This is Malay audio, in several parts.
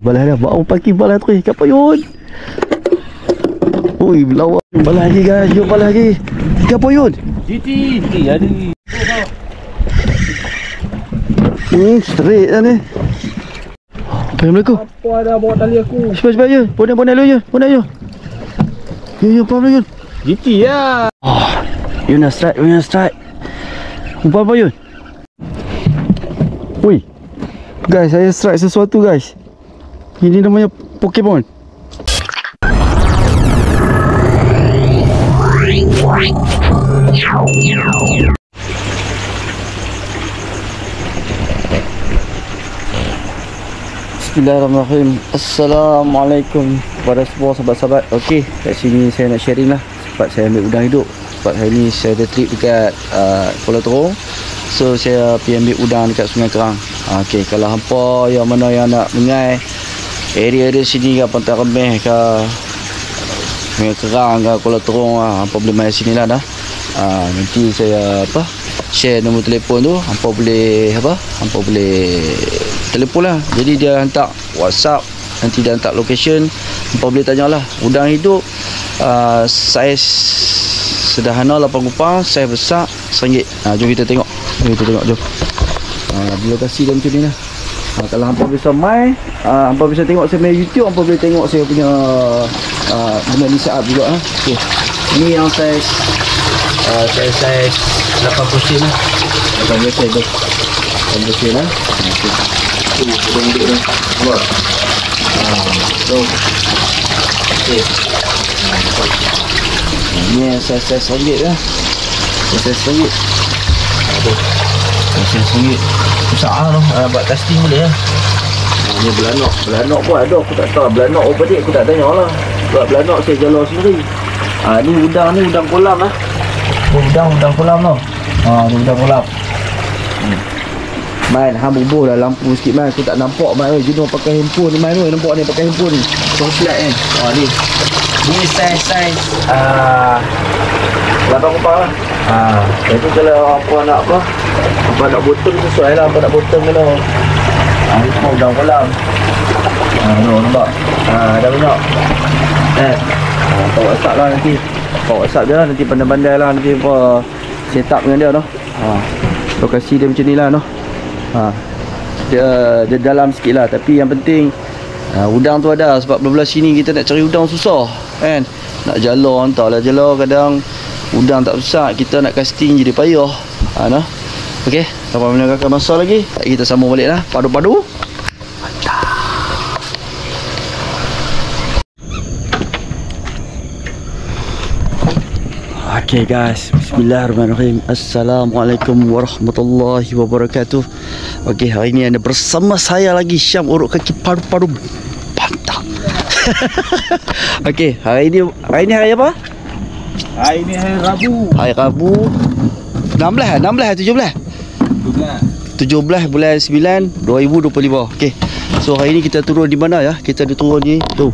Balas dah, bau pagi balas tu. Kapa yun? Oi, lawan. Balas lagi guys, jom balas lagi. Kapa yun? GT ada ni. Straight dah ni. Assalamualaikum. Apa ada bawa tali aku? Cepat je. Bonai lu je. Bonai je. Ya, apa Yun? GT ya. Oh, Yun nak strike. Umpan apa Yun? Woi. Guys, saya strike sesuatu guys. Ini namanya Pokemon. Bismillahirrahmanirrahim. Assalamualaikum kepada semua sahabat-sahabat. Okey, kat sini saya nak sharing lah sebab saya ambil udang hidup. Sebab hari ni saya ada trip dekat Kuala Terong. So saya pergi ambil udang dekat Sungai Kerang. Okey, kalau hampa yang mana yang nak mengai area sini ke Pantai Remeh ke Sungai Kerang ke Kuala Terong, hampa boleh main sini lah dah. Nanti saya share nombor telefon tu, hampa boleh telefon lah. Jadi dia hantar WhatsApp, nanti dia hantar location, hampa boleh tanyalah. Udang hidup saiz sederhana 8 kupang, saiz besar RM1. Jom kita tengok. Jom. Bila kasih dia macam ni lah. Kalau hampa bisa main, hampa bisa tengok saya main YouTube, hampa boleh tengok saya punya benda ni set up juga lah. Okay. Ni yang saiz 80 sen lah. 80 sen tu. 80 sen lah. Okey. Udang hidup dah. Nampak? So. Okey. Ni saiz RM1 lah. Saiz RM1. Aduh. Saiz RM1. Besar lah. Buat casting boleh lah. Ni belanok. Belanok pun ada. Aku tak tahu. Belanok apa dia aku tak tanya lah. Sebab belanok saya jalan sendiri. Ni udang kolam lah. Udang kolam tau. Ni udang kolam. Main hang bubuh dah lampu sikit main. Aku tak nampak main. Jenuh pakai handphone ni main. Nampak ni pakai handphone ni. Flashlight kan. Ni. Ni saiz 8 kupang lah. Jadi kalau apa nak botol sesuai lah. Apa nak botol kalau. Ni semua udang kolam. Nampak. Dah banyak. Pak WhatsApp lah nanti. Pak WhatsApp dia lah. Nanti pandai-pandai lah. Nanti apa set up dengan dia tu. Lokasi dia macam ni lah tu. Dia dalam sikit lah. Tapi yang penting udang tu ada. Sebab belah sini kita nak cari udang susah kan. Nak jala, entahlah jala. Kadang udang tak besar, kita nak casting jadi payah. Okey, tanpa meninggalkan masa lagi, kita sambung balik lah. Padu-padu. Okay guys, bismillahirrahmanirrahim. Assalamualaikum warahmatullahi wabarakatuh. Okay, hari ni anda bersama saya lagi, Syam urut kaki padu-padu pantang. Okay, hari ni hari apa? Hari ni hari Rabu. Hari Rabu 17 bulan 9 2025. Okay, so hari ni kita turun di mana ya? Kita ada turun ni tu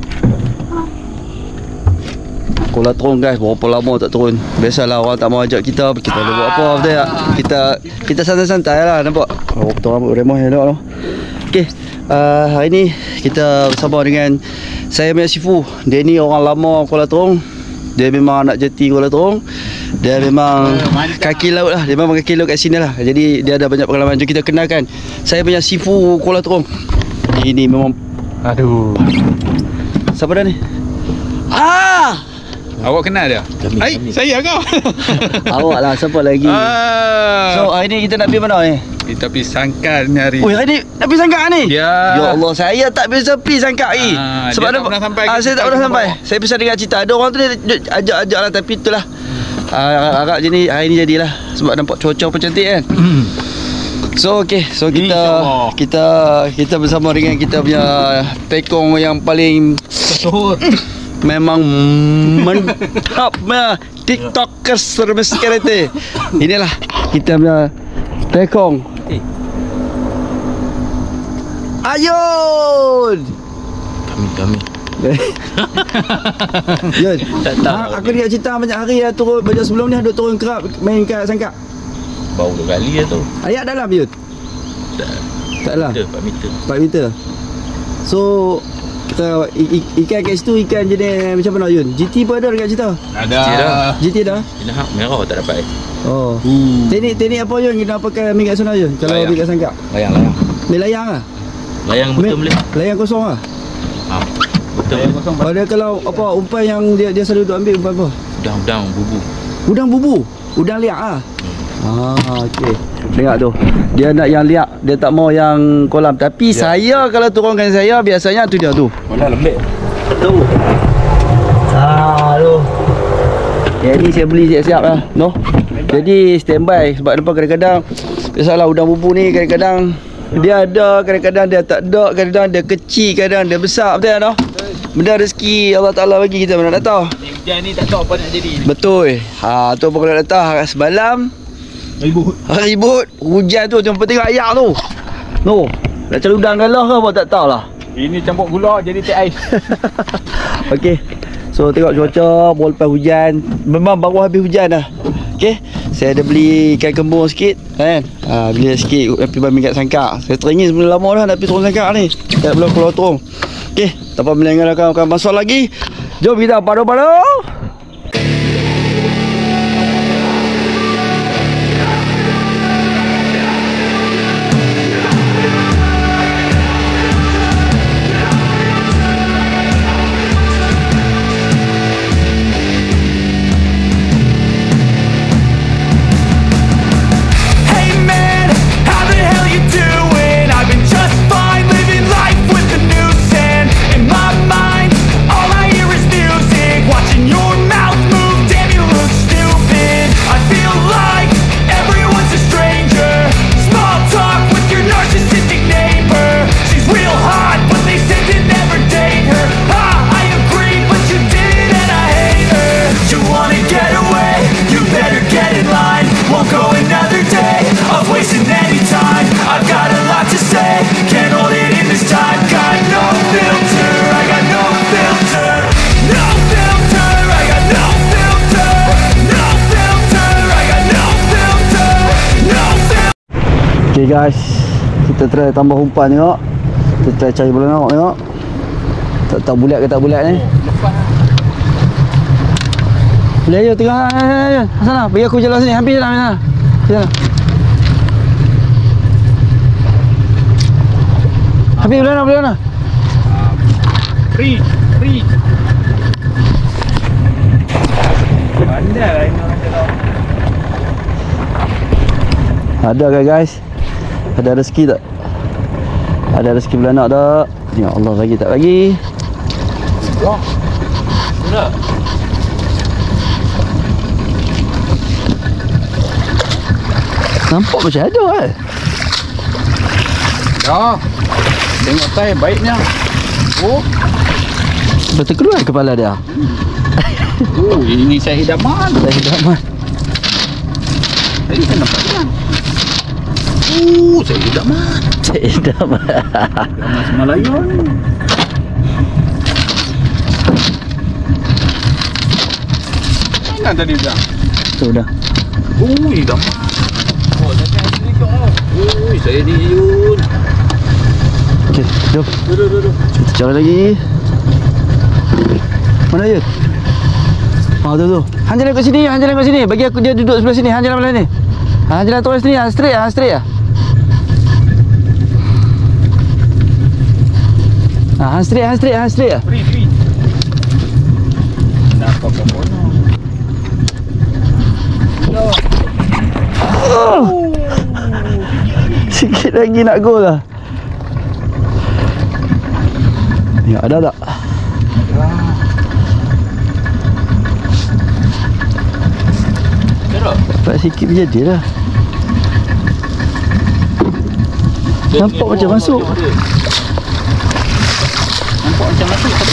Kuala Terong guys. Berapa lama tak turun. Biasalah orang tak mau ajak kita boleh buat apa betul tak? Kita santai-santai lah, nampak. Potong rambut remah elok tu. Okey, hari ni kita bersama dengan saya punya Sifu. Dia ni orang lama Kuala Terong. Dia memang anak jeti Kuala Terong. Dia memang kaki laut lah. Dia memang kaki laut kat sini lah. Jadi dia ada banyak pengalaman. Jom kita kenalkan saya punya Sifu Kuala Terong. Ini memang aduh. Siapa dah ni? Awak kenal dia? Saya kau. Awak lah, siapa lagi? So hari ni kita nak pergi mana ni? Kita pergi Sangkar ni hari. Oh, hari ni nak pergi Sangkar ni? Ya. Ya Allah, saya tak biasa pergi Sangkar ni. Sebab tak pernah sampai. Saya tak pernah sampai. Saya bisa dengar cerita. Ada orang tu dia ajak lah, tapi itulah. Agak je ni hari ni jadilah. Sebab nampak cuaca pun cantik kan. So okey, so kita bersama dengan kita punya tekong yang paling Kesuhut. Memang mantap TikTokers sekarang tu. Inilah kita punya tekong. Ayun. Kami. Yun. Aku dengar cerita banyak hari ya turun baju sebelum ni ada turun kerap main kat Sangkar. Baru 2 kali ya tu. Ayat dalam Yun. Tak lah. 4 meter. 4 meter. So kita ikan kat situ ikan jenis macam mana Yun? GT pun ada dekat situ? Ada. GT dah? Ini hak merah tak dapat. Oh. Teknik apa Yun kita pakai minyak sana Yun? Kalau Layang. minyak sangkak. Layang. Main layang ah? Layang betul boleh. Layang kosong ah? Ha. Betul. Oh dia kalau apa umpan yang dia selalu duk ambil umpan apa? Udang bubu. Udang bubu? Udang liak ah? Okey. Tengok tu. Dia nak yang liak, dia tak mau yang kolam. Tapi saya kalau turunkan saya biasanya tu dia tu. Bola lembek. Tu. Tu. Yang ni saya beli siap-siap lah. No. Jadi standby sebab depan kadang-kadang biasalah udang bubu ni kadang-kadang dia ada, kadang-kadang dia tak ada, kadang-kadang dia kecil, kadang dia besar, betul tak? No? Benda rezeki Allah Ta'ala bagi kita mana nak tahu. Hujan ni tak tahu apa nak jadi. Betul. Tu apa kalau nak tahu semalam ribut hujan tu cuma tengok ayak tu. No. Nak cari udang galah ke apa tak tahulah. Ini campur gula jadi teh ais. Okey. So tengok cuaca baru lepas hujan. Memang baru habis hujan dah. Okey. Saya ada beli ikan kembung sikit kan. Beli sikit api minyak sangkak. Saya teringin sebelum lama dah nak pergi turun sangkak ni. Tak belum keluar turun. Okey, tanpa melengahkan akan masuk lagi. Jom kita padu-padu. Okay guys, kita try tambah umpan tengok. Kita try cari bola nak tengok. Tak tahu bulat ke tak bulat ni. Boleh ayo tengok sana. Bagi aku jalan sini, hampir jalan sana. Jalan. Habis boleh mana? Free. Pandai ini orang jalan. Ada ke guys? Ada rezeki tak? Ada rezeki beranak tak? Ya Allah bagi tak bagi? Sudah. Nampak macam ada kan? Dah. Tengok saya baiknya. Oh. Betul keluar kepala dia. Oh, ini saya hidaman. Saya hidaman. Tadi saya nampak dia. Saya hidaman. Saya hidaman. Hidaman Semalayan. Mana tadi dah? Tu dah. Hidaman. Oh, saya sini kau. Saya di Yun. Okey, jom. Duduk. Kita cari lagi. Mana dia? Tu. Han jalan kat sini, Bagi aku dia duduk sebelah sini. Han jalan belah ni. Han jalan terus sini, straight ah. Han straight ah. Free. Nak apa-apa. Sikit lagi nak go lah. Ya, ada tak? Dapat sikit berjadi lah. Nampak macam masuk.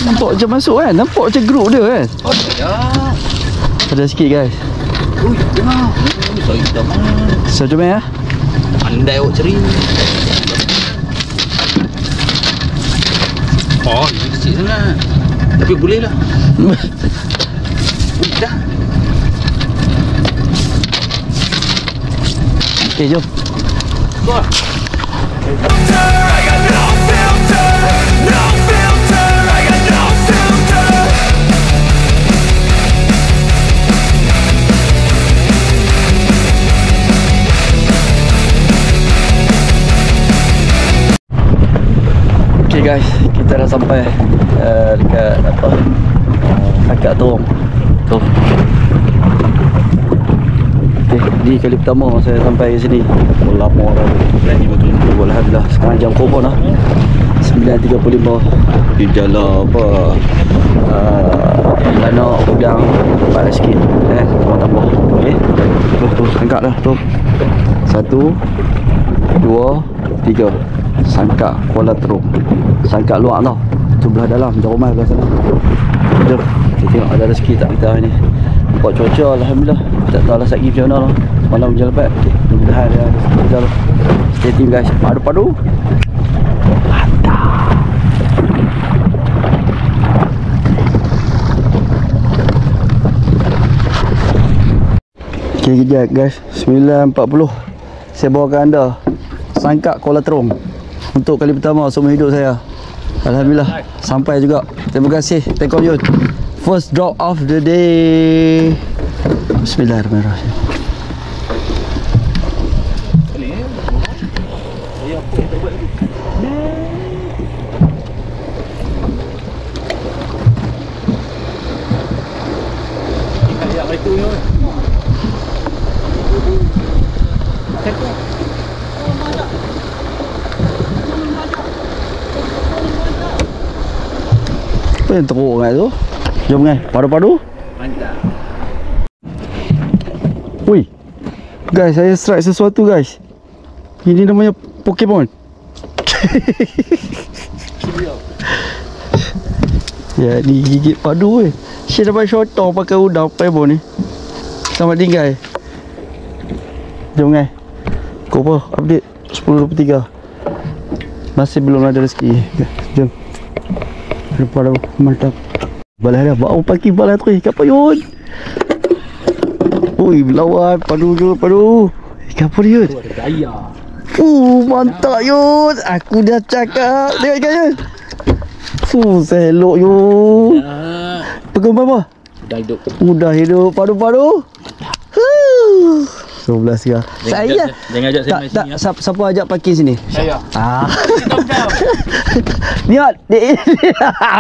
Nampak macam masuk kan? Nampak macam group dia kan? Oh, ya. Ada sikit guys. Tengah. Saya hidaman. So, jom ya. Pandai awak ceri. Oh, ini kecil sangat. Tapi boleh lah. Dah. Okay, jom. Go. I got no filter. No filter, I got no filter. Okay guys, kita dah sampai dekat apa, Sangkak Terong tu. Okay, ni kali pertama saya sampai ke sini. Lama dah. Alhamdulillah, sekarang jam kau pun lah 9.35. Di jalan apa, Lana udang cepat sikit tambah. Okay, tu sangkak dah tu. 1, 2, 3. Sangkak Kuala Terong. Sangkak luar tau, tu belah dalam, jauh rumah belah sana. Jom kita tengok ada rezeki tak kita hari ni. Nampak cuaca Alhamdulillah, tak tahu lah lagi macam mana lah. Semalam hujan lebat. Okay, mudah-mudahan ada rezeki kita lah. Stay tune guys. Padu-padu mantap. Okay kejap guys, 9.40 saya bawakan anda Sangkak Kuala Terong untuk kali pertama seumur hidup saya. Alhamdulillah sampai juga. Terima kasih Tekong Yun. First drop of the day. Bismillahirrahmanirrahim. Apa yang teruk kan tu? Jom kan, padu-padu. Mantap. Ui guys, saya strike sesuatu guys. Ini namanya Pokemon. Ya, digigit padu weh. Saya dapat shotong pakai udang Pokemon ni. Selamat tinggal. Jom kan. Kau apa? Update 10.23. Masih belum ada rezeki. Jom. Pada mantap. Balas dah. Bawa pagi balas tu. Ikan payun. Ui, lawan. Padu je, padu. Ikan apa dia? Ada gaya. Mantap Yun. Aku dah cakap. Tengok ikan Yun. Saya elok Yun. Pegang apa? Dah hidup. Udah hidup. Padu-padu. 12 sekarang. Saya Jangan ajak saya main sini lah. siapa ajak parking sini? Saya. Niat.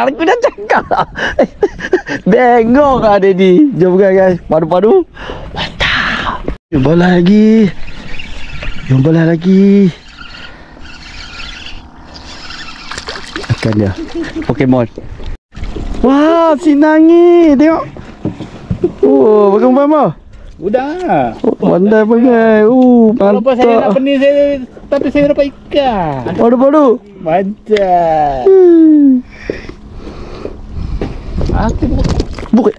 Aku dah cakap. Bengong ada ni. Jom guys. Padu-padu. Mantap. Jom balas lagi. Jom balas lagi. Akan dia Pokemon. Wah, sinangi. Tengok. Oh, pegang apa? Udah. Pandai pegang. Walaupun saya nak Mantap. pening saya, tapi saya dapat ikan. Padu-padu. Mantap. Aku Bukan.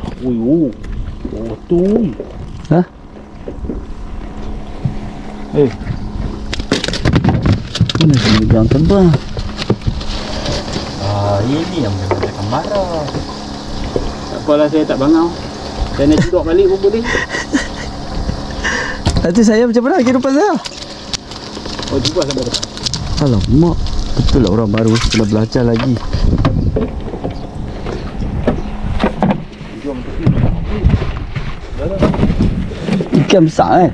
oh tu. Ha? Mana sini bilang terbang? Ini yang akan marah. Tak apalah, saya tak bangau. Saya nak duduk balik pun boleh. Nanti saya macam mana kehidupan saya? Oh, cuba sampai depan. Alamak, betul lah orang baru kena belajar lagi. Ikan besar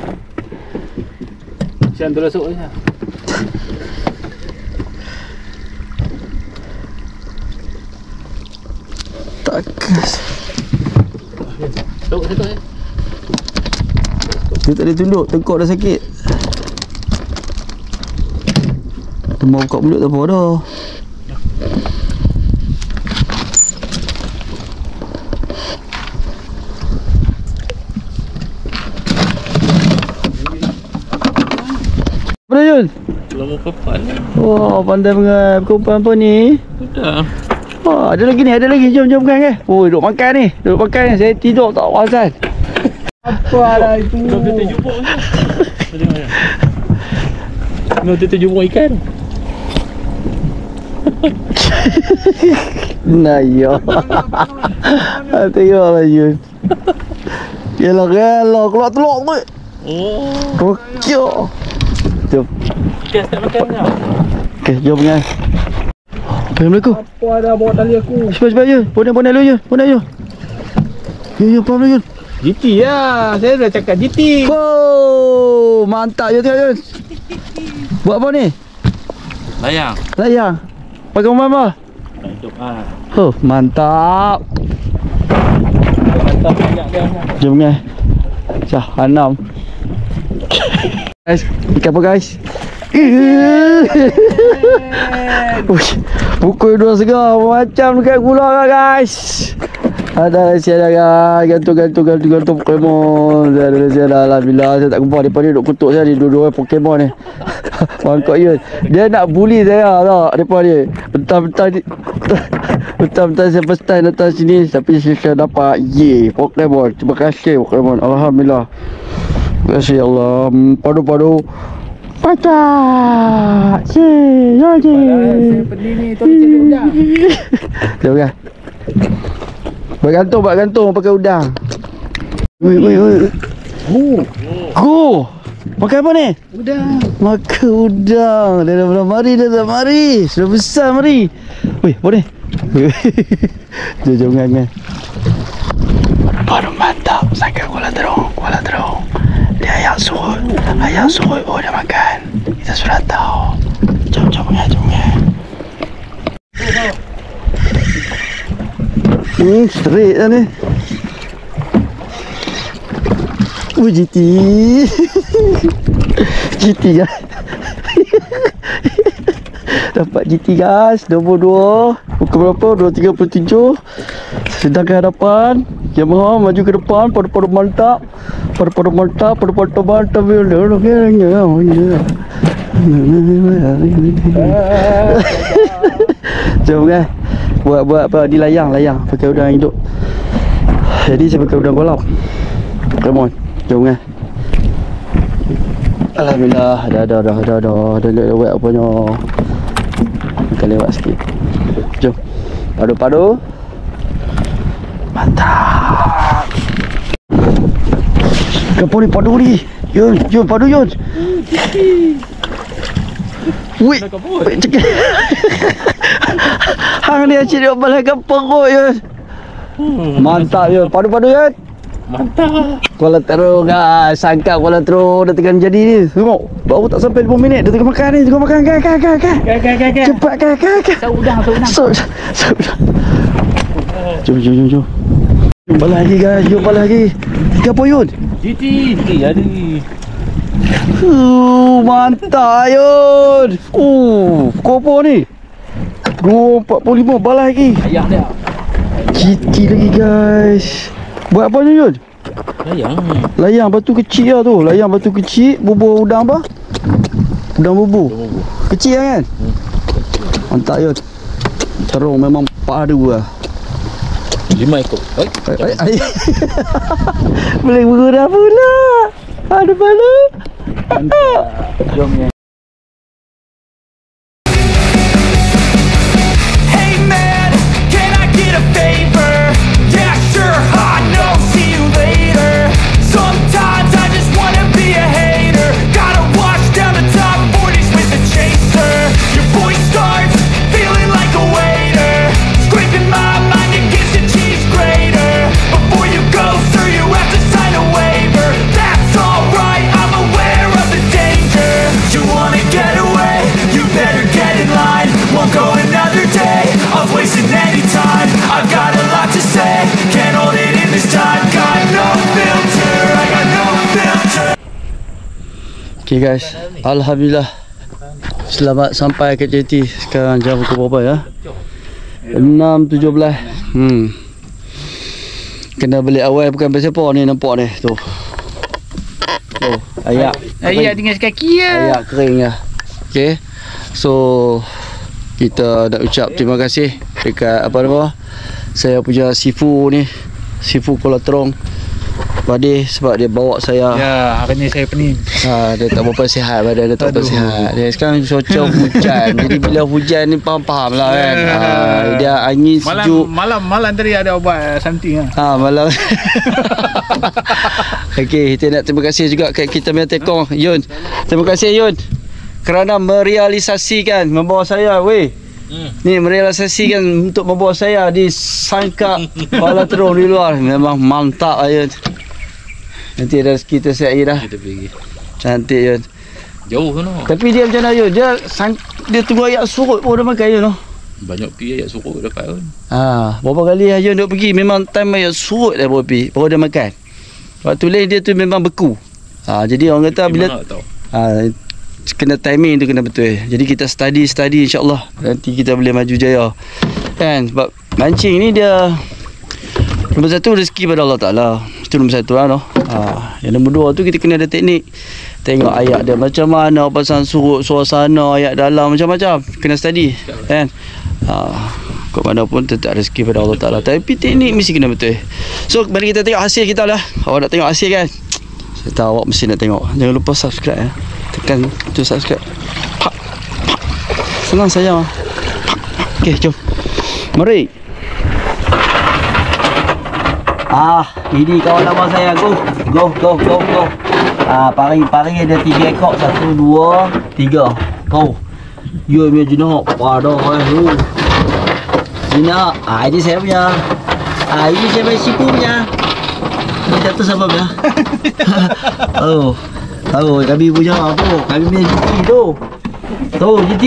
Sian terusuk je. Takas. Tok satu Dia tak boleh tunduk, tengkok dah sakit. Dia mau buka mulut tak apa dah. Apa Yun? Lama kapal. Wah, pandai pengai. Perempuan apa ni? Sudah. Wah, ada lagi ni, ada lagi. Jom kan kan. Oh, duduk makan ni. Duduk makan ni. Saya tidur tak pasal. Apa lah itu? Kau kita jumpa. Kau kita jumpa ikan. Nah, ya. Tengoklah Yun. Gelak-gelak. Keluar telur tu. Oh. Rokyok. Jom. Ikan tak makan kau. Okay, jom kan. Assalamualaikum. Apa ada bawa tali aku? Cepat Yun. Bonnet lu Yun. Yun, apa Yun? GT lah. Saya dah cakap GT. Oh, mantap Yun tengok Yun. Buat apa ni? Layang. Pakai umpan apa? Hidup ah. Oh, mantap. Mantap banyak dia. Jom guys. Cah, 6. Guys, ikan apa guys? Uish, pukul 2 segar macam dekat gula guys. Ada nasi ada guys. Gantung Pokemon. Ada nasi ada. Alhamdulillah saya tak gempa. Mereka ni duk kutuk saya ni. Dua-dua Pokemon ni. Mangkok Yun. Dia nak bully saya tau. Mereka ni Bentar saya first time datang sini. Tapi saya dapat Pokemon. Terima kasih Pokemon. Alhamdulillah. Terima kasih ya Allah. Padu Patah. Saya pedih ni. Tolong cari udang. Jom kan. Buat gantung pakai udang. Ui. Go. Pakai apa ni? Udang. Makan udang. Dia dah mari. Sudah besar mari. Weh, apa ni? Jom kan. Baru mantap. Sangka Kuala Terong. Dia ayam suruh. Oh, dia makan. Kita sudah tahu. Jom kan. Straight lah ni. GT guys. Dapat GT guys. Nombor 2. Pukul berapa? 2.37. Sedang ke hadapan. Yamaha maju ke depan. Pada mantap. Jom guys. Buat apa di layang pakai udang hidup. Jadi saya pakai udang golap. Come on. Jom kan. Alhamdulillah dah buat apanya. Makan lewat sikit. Jom. Padu. Mantap. Kapal ni padu ni. Yun, padu Yun. Wih. Hang dia cik dia balas kapal kot Yun. Mantap Yun. Padu Yun. Mantap. Kuala Terong guys. Sangka Kuala Terong dah tengah jadi ni. Tengok. Baru tak sampai 5 minit. Dia tengah makan ni. Kan. Cepat kan. Saya udang. So. Jom. Jom balas lagi guys. Ikan apa Yun? GT. Ada ni. Mantap Yun. Kau apa ni? 2.45 balas lagi. Ayah dia. GT lagi guys. Buat apa ni Yun? Layang batu kecil lah tu. Layang batu kecil. Bubur udang apa? Udang bubur. Kecil lah kan? Mantap Yun. Terong memang padu lah. 5 ekor. Boleh bergurau pula. Ada pala. Jom ni. Hey man, can I get a favor? Yeah, sure, I know, see you later. Sometimes I just wanna be a hater. Gotta wash down the top 40s with a chaser. Your voice starts feeling like a waiter, scraping my mind against a cheese grater. Before you go, sir, you have to sign a waiver. That's alright, I'm aware of the danger. You wanna get away, you better get in line. Won't go another day of wasting any time. I've got a lot to say, can't hold it in this time. Got no filter, I got no filter. Okay guys, alhamdulillah selamat sampai ke JT. Sekarang jam pukul berapa ya? 6.17. Kena beli awal bukan siapa ni nampak ni tu. Oh, ayak. Ayak tinggal sekaki ya. Ayak kering lah. Okay. So kita nak ucap terima kasih dekat apa nama saya punya Sifu ni, Sifu Kuala Terong Badih, sebab dia bawa saya. Ya, hari ni saya pening. Dia tak berapa sihat, badan dia tak berapa sihat. Dia sekarang cuaca hujan. Jadi bila hujan ni faham lah kan. Dia angin sejuk. Malam tadi ada ubat something lah. Malam. Okey, kita nak terima kasih juga kat kita punya tekong Yun. Terima kasih Yun kerana merealisasikan membawa saya. Weh, Ni merealisasikan untuk membawa saya di Sangkak Kuala Terong di luar. Memang mantap Ayun. Nanti ada rezeki tersiap dah. Kita pergi. Cantik Ayun. Jauh kan? Tapi dia macam mana Ayun? Dia tunggu ayat surut pun dah makan Ayun. Banyak pergi ayat suruh dapat kan. Berapa kali Ayun duk pergi memang time ayat surut dah baru pergi. Baru dia makan. Waktu lain dia tu memang beku. Jadi orang kata bila kena timing tu kena betul. Jadi kita study insya-Allah nanti kita boleh maju jaya. Kan sebab mancing ni dia nombor satu rezeki pada Allah Taala. Itu nombor satu noh. Yang nombor dua tu kita kena ada teknik. Tengok ayat dia macam mana, pasang surut, suasana ayat dalam macam-macam. Kena study kan. Kok mana pun tetap rezeki pada Allah Taala. Tapi teknik mesti kena betul. So mari kita tengok hasil kita lah. Awak nak tengok hasil kan? Saya tahu awak mesti nak tengok. Jangan lupa subscribe ya. Tekan tu subscribe. Pak. Senang saja. Okey, jom. Mari. Ini kawan lama saya. Go. Pari ada 3 ekor. 1, 2, 3. Go. You punya jenak. Waduh. Jenak. Ini saya punya. Ini saya punya sipu punya. Ini satu sama punya. Kami punya tu. Kami punya GT tu. Tu GT.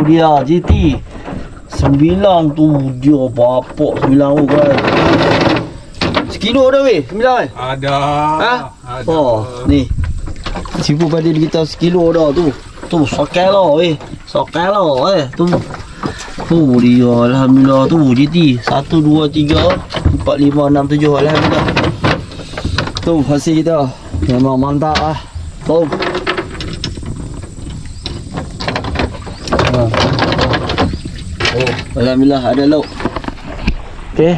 Dia GT 9 tu. Dia bapak 9 tu kan. Sekilo dah weh? 9 kan? Ada. Ada. Ni. Sipu pada kita sekilo dah tu. Tu sokai lah weh. Sokai lah tu. Tu dia alhamdulillah tu GT 1, 2, 3, 4, 5, 6, 7 alhamdulillah. Tu hasil kita. Memang mantap lah. Tu. Alhamdulillah ada lauk. Okey.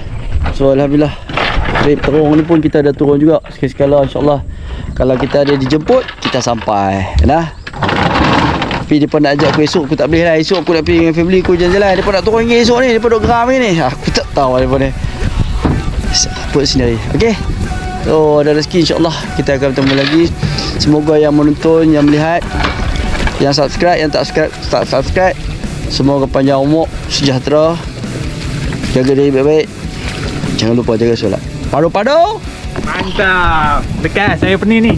So alhamdulillah. Trip terung ni pun kita dah turun juga. Sekali-sekala insya-Allah. Kalau kita ada dijemput, kita sampai. Nah. Tapi dia pun nak ajak aku esok, aku tak boleh lah. Esok aku nak pergi dengan family aku jalan-jalan. Dia pun nak turun esok ni, dia pun duk geram ni. Aku tak tahu dia pun ni. Apa sendiri. Okey. So ada rezeki insya-Allah kita akan bertemu lagi. Semoga yang menonton, yang melihat, yang subscribe, yang tak subscribe, semoga panjang umur, sejahtera. Jaga diri baik-baik. Jangan lupa jaga solat. Padu-padu. Mantap. Dekat saya pening ni.